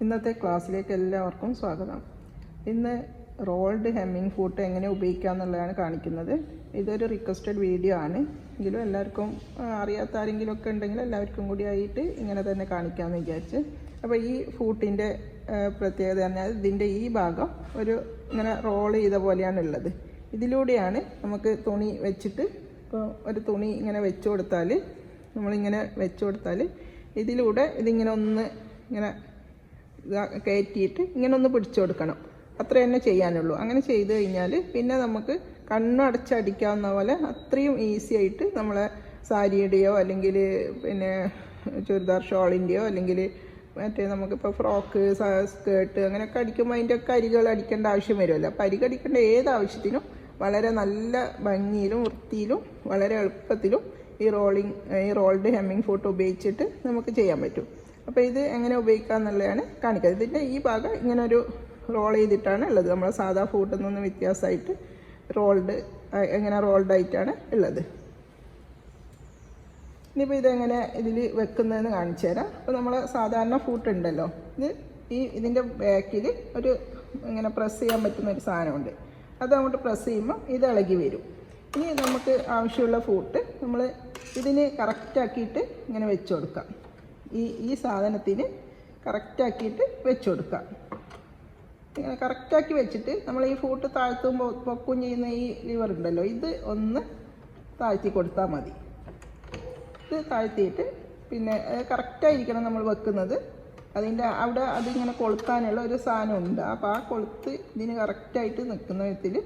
ഇന്നത്തെ ക്ലാസ്സിലേക്ക് എല്ലാവർക്കും സ്വാഗതം. ഇന്ന് റോൾഡ് ഹെമ്മിങ് ഫൂട്ട് എങ്ങനെ ഉപയോഗിക്കാമെന്നുള്ളതാണ് കാണിക്കുന്നത്. ഇതൊരു റിക്വസ്റ്റഡ് വീഡിയോ ആണ്. എങ്കിലും എല്ലാവർക്കും അറിയാത്ത ആരെങ്കിലും ഒക്കെ ഉണ്ടെങ്കിൽ എല്ലാവർക്കും കൂടി ആയിട്ട് ഇങ്ങനെ തന്നെ കാണിക്കാമെന്ന് വിചാരിച്ച്. അപ്പോൾ ഈ ഫൂട്ടിൻ്റെ പ്രത്യേകത പറഞ്ഞാൽ ഇതിൻ്റെ ഈ ഭാഗം ഒരു ഇങ്ങനെ റോൾ ചെയ്ത പോലെയാണ് ഉള്ളത്. ഇതിലൂടെയാണ് നമുക്ക് തുണി വെച്ചിട്ട്, ഇപ്പോൾ ഒരു തുണി ഇങ്ങനെ വെച്ച് കൊടുത്താൽ, നമ്മളിങ്ങനെ വെച്ച് കൊടുത്താൽ ഇതിലൂടെ ഇതിങ്ങനെ ഒന്ന് ഇങ്ങനെ കയറ്റിയിട്ട് ഇങ്ങനെ ഒന്ന് പിടിച്ചു കൊടുക്കണം. അത്ര തന്നെ ചെയ്യാനുള്ളൂ. അങ്ങനെ ചെയ്ത് കഴിഞ്ഞാൽ പിന്നെ നമുക്ക് കണ്ണടച്ചടിക്കാവുന്ന പോലെ അത്രയും ഈസി ആയിട്ട് നമ്മളെ സാരിയുടെയോ അല്ലെങ്കിൽ പിന്നെ ചുരിദാർ ഷോളിൻ്റെയോ അല്ലെങ്കിൽ മറ്റേ നമുക്കിപ്പോൾ ഫ്രോക്ക്, സ്കേർട്ട് അങ്ങനെയൊക്കെ അടിക്കുമ്പോൾ അതിൻ്റെ ഒക്കെ അരികൾ അടിക്കേണ്ട ആവശ്യം വരുമല്ലോ. അപ്പോൾ അരികടിക്കേണ്ട ഏത് ആവശ്യത്തിനും വളരെ നല്ല ഭംഗിയിലും വൃത്തിയിലും വളരെ എളുപ്പത്തിലും ഈ റോൾഡ് ഹെമ്മിങ് ഫൂട്ട് ഉപയോഗിച്ചിട്ട് നമുക്ക് ചെയ്യാൻ പറ്റും. അപ്പോൾ ഇത് എങ്ങനെ ഉപയോഗിക്കാമെന്നുള്ളതാണ് കാണിക്കുന്നത്. ഇതിൻ്റെ ഈ ഭാഗം ഇങ്ങനെ ഒരു റോൾ ചെയ്തിട്ടാണ് ഉള്ളത്. നമ്മൾ സാധാ ഫൂട്ടിൽ നിന്ന് വ്യത്യാസമായിട്ട് റോൾഡ് ആയിട്ടാണ് ഉള്ളത്. ഇനിയിപ്പോൾ ഇതെങ്ങനെ ഇതിൽ വെക്കുന്നതെന്ന് കാണിച്ചു തരാം. അപ്പോൾ നമ്മൾ സാധാരണ ഫൂട്ട് ഉണ്ടല്ലോ, ഇതിൻ്റെ ബാക്കിൽ ഒരു ഇങ്ങനെ പ്രസ് ചെയ്യാൻ പറ്റുന്ന ഒരു സാധനമുണ്ട്. അത് അങ്ങോട്ട് പ്രസ് ചെയ്യുമ്പോൾ ഇത് ഇളകി വരും. ഇനി നമുക്ക് ആവശ്യമുള്ള ഫൂട്ട് നമ്മൾ ഇതിന് കറക്റ്റാക്കിയിട്ട് ഇങ്ങനെ വെച്ച് കൊടുക്കാം. ഈ സാധനത്തിന് കറക്റ്റാക്കിയിട്ട് വെച്ച് കൊടുക്കാം. ഇങ്ങനെ കറക്റ്റാക്കി വെച്ചിട്ട് നമ്മൾ ഈ ഫൂട്ട് താഴ്ത്തുമ്പോൾ പൊക്കും ചെയ്യുന്ന ഈ ലിവർ ഉണ്ടല്ലോ, ഇത് ഒന്ന് താഴ്ത്തി കൊടുത്താൽ മതി. ഇത് താഴ്ത്തിയിട്ട് പിന്നെ കറക്റ്റായിരിക്കണം നമ്മൾ വെക്കുന്നത്. അതിൻ്റെ അവിടെ അതിങ്ങനെ കൊളുത്താനുള്ള ഒരു സാധനമുണ്ട്. അപ്പോൾ ആ കൊളുത്ത് ഇതിന് കറക്റ്റായിട്ട് നിൽക്കുന്ന വിധത്തിൽ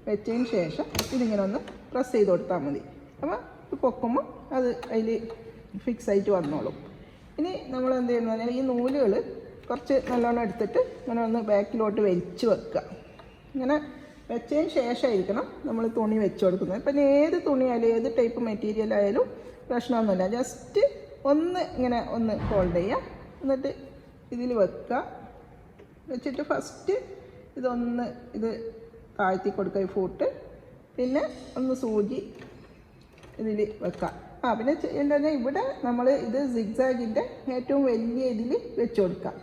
വെച്ചതിന് ശേഷം ഇതിങ്ങനെ ഒന്ന് പ്രസ് ചെയ്ത് കൊടുത്താൽ മതി. അപ്പോൾ ഇത് പൊക്കുമ്പോൾ അത് അതിൽ ഫിക്സ് ആയിട്ട് വന്നോളും. ഇനി നമ്മൾ എന്ത് ചെയ്യുന്നത് പറഞ്ഞാൽ ഈ നൂലുകൾ കുറച്ച് നല്ലോണം എടുത്തിട്ട് ഇങ്ങനെ ഒന്ന് ബാക്കിലോട്ട് വലിച്ച് വെക്കുക. ഇങ്ങനെ വെച്ചതിന് ശേഷമായിരിക്കണം നമ്മൾ തുണി വെച്ച് കൊടുക്കുന്നത്. ഇപ്പം ഏത് തുണിയായാലും ഏത് ടൈപ്പ് മെറ്റീരിയൽ ആയാലും പ്രശ്നമൊന്നുമില്ല. ജസ്റ്റ് ഒന്ന് ഇങ്ങനെ ഒന്ന് ഫോൾഡ് ചെയ്യുക, എന്നിട്ട് ഇതിൽ വെക്കുക. വെച്ചിട്ട് ഫസ്റ്റ് ഇത് താഴ്ത്തി കൊടുക്കുക ഈ ഫൂട്ട്. പിന്നെ ഒന്ന് സൂചി ഇതിൽ വെക്കാം. പിന്നെ എന്താ ഇവിടെ നമ്മൾ ഇത് സിഗ്സാഗിൻ്റെ ഏറ്റവും വലിയ ഇതിൽ വെച്ച് കൊടുക്കാം.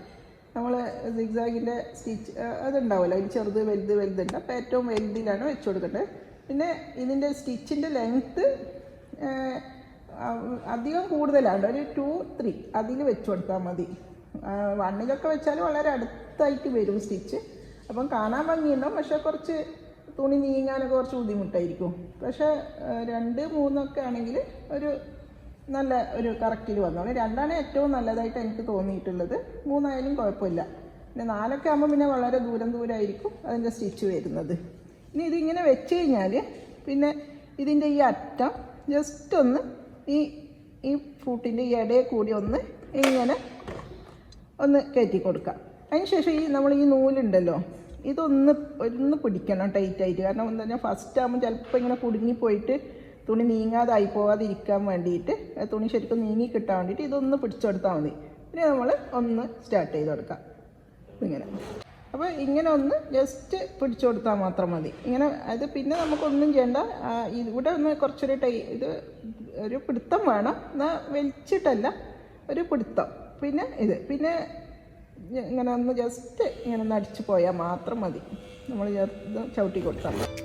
നമ്മൾ സിഗ്സാഗിൻ്റെ സ്റ്റിച്ച് അതുണ്ടാവുമല്ലോ, അതിൽ ചെറുത് വലുതുണ്ട്. അപ്പോൾ ഏറ്റവും വലുതിലാണ് വെച്ച് കൊടുക്കേണ്ടത്. പിന്നെ ഇതിൻ്റെ സ്റ്റിച്ചിൻ്റെ ലെങ്ത്ത് അധികം കൂടുതലാണ്, ഒരു 2-3 അതിൽ വെച്ച് കൊടുത്താൽ മതി. 1-ലൊക്കെ വെച്ചാൽ വളരെ അടുത്തായിട്ട് വരും സ്റ്റിച്ച്. അപ്പം കാണാൻ ഭംഗിയുണ്ടാവും, പക്ഷേ കുറച്ച് തുണി നീങ്ങാനൊക്കെ കുറച്ച് ബുദ്ധിമുട്ടായിരിക്കും. പക്ഷേ 2-3 ആണെങ്കിൽ നല്ല ഒരു കറക്റ്റിൽ വന്നോളൂ. 2 ഏറ്റവും നല്ലതായിട്ട് എനിക്ക് തോന്നിയിട്ടുള്ളത്. 3 ആയാലും കുഴപ്പമില്ല. പിന്നെ 4 ആകുമ്പോൾ പിന്നെ വളരെ ദൂരമായിരിക്കും അതിൻ്റെ സ്റ്റിച്ച് വരുന്നത്. ഇനി ഇതിങ്ങനെ വെച്ച് കഴിഞ്ഞാൽ പിന്നെ ഇതിൻ്റെ ഈ അറ്റം ജസ്റ്റ് ഒന്ന് ഈ ഫൂട്ടിൻ്റെ ഈ ഇടയിൽ കൂടി ഇങ്ങനെ ഒന്ന് കയറ്റി കൊടുക്കാം. അതിന് ശേഷം നമ്മൾ ഈ നൂലുണ്ടല്ലോ, ഇതൊന്ന് പിടിക്കണം ടൈറ്റായിട്ട്. കാരണം എന്താ പറഞ്ഞാൽ ഫസ്റ്റ് ആകുമ്പോൾ ചിലപ്പോൾ ഇങ്ങനെ കുടുങ്ങിപ്പോയിട്ട് തുണി നീങ്ങാതായി പോകാതിരിക്കാൻ വേണ്ടിയിട്ട്, തുണി ശരിക്കും നീങ്ങി കിട്ടാൻ വേണ്ടിയിട്ട് ഇതൊന്ന് പിടിച്ചെടുത്താൽ മതി. പിന്നെ നമ്മൾ ഒന്ന് സ്റ്റാർട്ട് ചെയ്ത് കൊടുക്കാം ഇങ്ങനെ. അപ്പോൾ ഇങ്ങനെ ഒന്ന് ജസ്റ്റ് പിടിച്ചു കൊടുത്താൽ മാത്രം മതി. ഇങ്ങനെ അത് പിന്നെ നമുക്കൊന്നും ചെയ്യേണ്ട. ഇവിടെ ഒന്ന് കുറച്ചൊരു ഇത് ഒരു പിടുത്തം വേണം, എന്നാൽ വലിച്ചിട്ടല്ല, ഒരു പിടുത്തം. പിന്നെ ഇങ്ങനെ ഒന്ന് ജസ്റ്റ് ഇങ്ങനെ ഒന്ന് അടിച്ചു പോയാൽ മാത്രം മതി. നമ്മൾ ചവിട്ടി കൊടുത്താൽ മതി.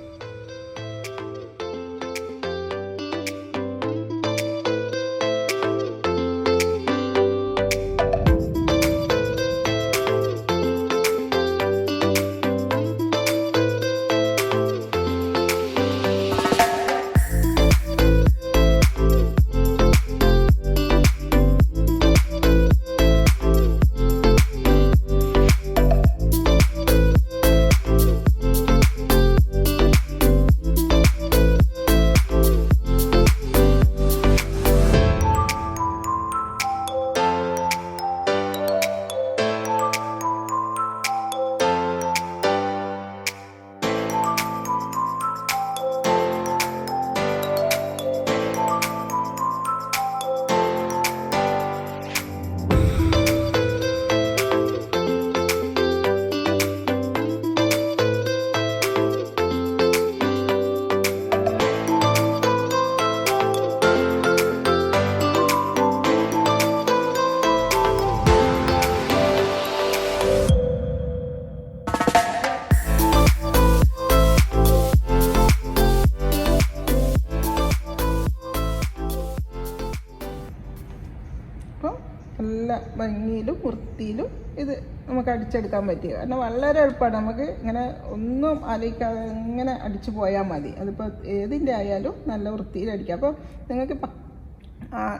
നല്ല ഭംഗിയിലും വൃത്തിയിലും ഇത് നമുക്ക് അടിച്ചെടുക്കാൻ പറ്റുക. കാരണം വളരെ എളുപ്പമാണ്. നമുക്ക് ഇങ്ങനെ ഒന്നും ആലോചിക്കാതെ ഇങ്ങനെ അടിച്ചു പോയാൽ മതി. അതിപ്പോൾ ഏതിൻ്റെ ആയാലും നല്ല വൃത്തിയിൽ അടിക്കാം. അപ്പോൾ നിങ്ങൾക്ക്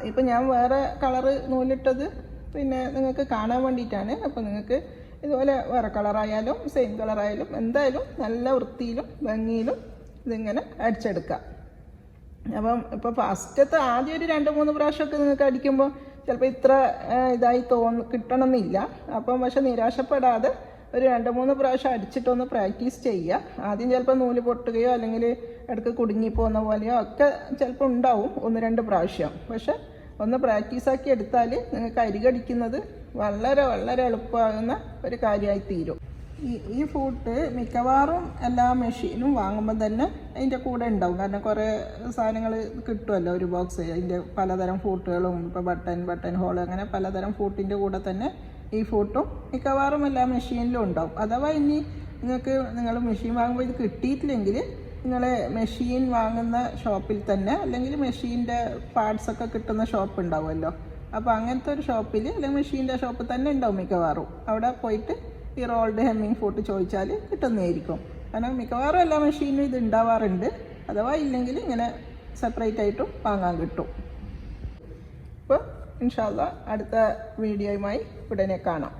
ഇപ്പം ഞാൻ വേറെ കളറ് നൂലിട്ടത് പിന്നെ നിങ്ങൾക്ക് കാണാൻ വേണ്ടിയിട്ടാണ്. അപ്പോൾ നിങ്ങൾക്ക് ഇതുപോലെ വേറെ കളറായാലും സെയിം കളറായാലും എന്തായാലും നല്ല വൃത്തിയിലും ഭംഗിയിലും ഇതിങ്ങനെ അടിച്ചെടുക്കാം. അപ്പം ഇപ്പോൾ ഫസ്റ്റത്തെ ആദ്യം ഒരു 2-3 പ്രാവശ്യമൊക്കെ നിങ്ങൾക്ക് അടിക്കുമ്പോൾ ചിലപ്പോൾ ഇത്ര ഇതായി കിട്ടണമെന്നില്ല. അപ്പം പക്ഷെ നിരാശപ്പെടാതെ ഒരു 2-3 പ്രാവശ്യം അടിച്ചിട്ടൊന്ന് പ്രാക്ടീസ് ചെയ്യുക. ആദ്യം ചിലപ്പോൾ നൂല് പൊട്ടുകയോ അല്ലെങ്കിൽ ഇടയ്ക്ക് കുടുങ്ങിപ്പോകുന്ന പോലെയോ ഒക്കെ ചിലപ്പോൾ ഉണ്ടാവും 1-2 പ്രാവശ്യം. പക്ഷെ ഒന്ന് പ്രാക്ടീസാക്കി എടുത്താൽ നിങ്ങൾക്ക് അരികടിക്കുന്നത് വളരെ വളരെ എളുപ്പമാകുന്ന ഒരു കാര്യമായി തീരും. ഈ ഫൂട്ട് മിക്കവാറും എല്ലാ മെഷീനും വാങ്ങുമ്പോൾ തന്നെ അതിൻ്റെ കൂടെ ഉണ്ടാവും. കാരണം കുറേ സാധനങ്ങൾ കിട്ടുമല്ലോ, ഒരു ബോക്സ് അതിൻ്റെ പലതരം ഫൂട്ടുകളും, ഇപ്പോൾ ബട്ടൺ ഹോൾ, അങ്ങനെ പലതരം ഫൂട്ടിൻ്റെ കൂടെ തന്നെ ഈ ഫൂട്ടും മിക്കവാറും എല്ലാ മെഷീനിലും ഉണ്ടാവും. അഥവാ ഇനി നിങ്ങൾ മെഷീൻ വാങ്ങുമ്പോൾ ഇത് കിട്ടിയിട്ടില്ലെങ്കിൽ നിങ്ങൾ മെഷീൻ വാങ്ങുന്ന ഷോപ്പിൽ തന്നെ, അല്ലെങ്കിൽ മെഷീൻ്റെ പാർട്സൊക്കെ കിട്ടുന്ന ഷോപ്പ് ഉണ്ടാവുമല്ലോ, അപ്പോൾ അങ്ങനത്തെ ഒരു ഷോപ്പിൽ അല്ലെങ്കിൽ മെഷീൻ്റെ ഷോപ്പിൽ തന്നെ ഉണ്ടാവും മിക്കവാറും. അവിടെ പോയിട്ട് ഈ റോൾഡ് ഹെമ്മിങ് ഫൂട്ട് ചോദിച്ചാൽ കിട്ടുന്നതായിരിക്കും. കാരണം മിക്കവാറും എല്ലാ മെഷീനും ഇത് ഉണ്ടാവാറുണ്ട്. അഥവാ ഇല്ലെങ്കിൽ ഇങ്ങനെ സെപ്പറേറ്റ് ആയിട്ടും വാങ്ങാൻ കിട്ടും. അപ്പോൾ ഇൻഷാ അല്ലാഹ് അടുത്ത വീഡിയോയുമായി ഉടനെ കാണാം.